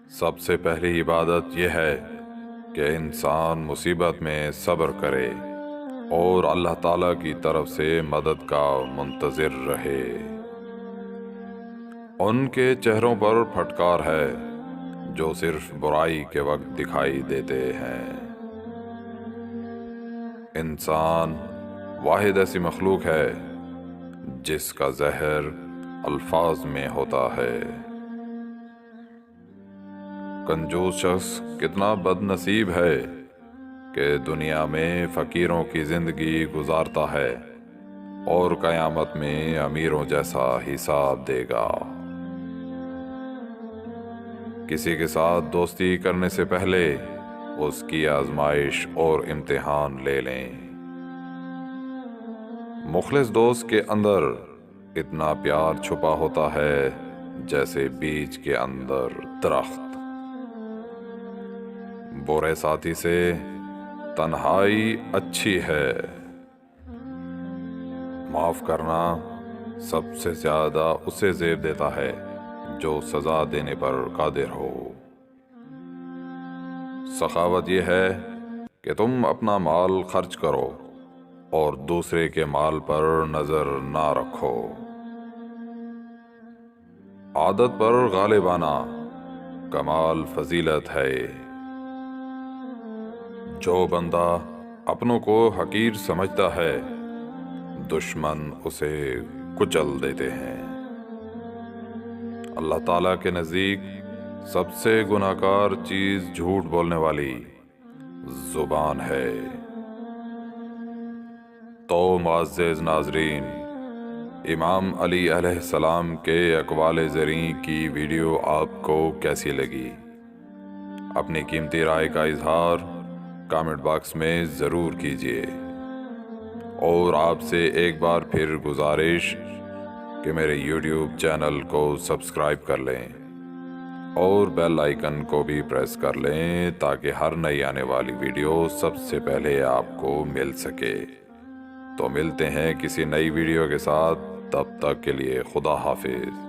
سب سے پہلی عبادت یہ ہے کہ انسان مصیبت میں صبر کرے اور اللہ تعالیٰ کی طرف سے مدد کا منتظر رہے۔ ان کے چہروں پر پھٹکار ہے جو صرف برائی کے وقت دکھائی دیتے ہیں۔ انسان واحد ایسی مخلوق ہے جس کا زہر الفاظ میں ہوتا ہے۔ کنجوس شخص کتنا بد نصیب ہے کہ دنیا میں فقیروں کی زندگی گزارتا ہے اور قیامت میں امیروں جیسا حساب دے گا۔ کسی کے ساتھ دوستی کرنے سے پہلے اس کی آزمائش اور امتحان لے لیں۔ مخلص دوست کے اندر اتنا پیار چھپا ہوتا ہے جیسے بیج کے اندر درخت۔ برے ساتھی سے تنہائی اچھی ہے۔ معاف کرنا سب سے زیادہ اسے زیب دیتا ہے جو سزا دینے پر قادر ہو۔ سخاوت یہ ہے کہ تم اپنا مال خرچ کرو اور دوسرے کے مال پر نظر نہ رکھو۔ عادت پر غالب آنا کمال فضیلت ہے۔ جو بندہ اپنوں کو حقیر سمجھتا ہے دشمن اسے کچل دیتے ہیں۔ اللہ تعالیٰ کے نزدیک سب سے گناہگار چیز جھوٹ بولنے والی زبان ہے۔ تو معزز ناظرین، امام علی علیہ السلام کے اقوال زریں کی ویڈیو آپ کو کیسی لگی؟ اپنی قیمتی رائے کا اظہار کامنٹ باکس میں ضرور کیجیے، اور آپ سے ایک بار پھر گزارش کہ میرے یوٹیوب چینل کو سبسکرائب کر لیں اور بیل آئیکن کو بھی پریس کر لیں تاکہ ہر نئی آنے والی ویڈیو سب سے پہلے آپ کو مل سکے۔ تو ملتے ہیں کسی نئی ویڈیو کے ساتھ، تب تک کے لیے خدا حافظ۔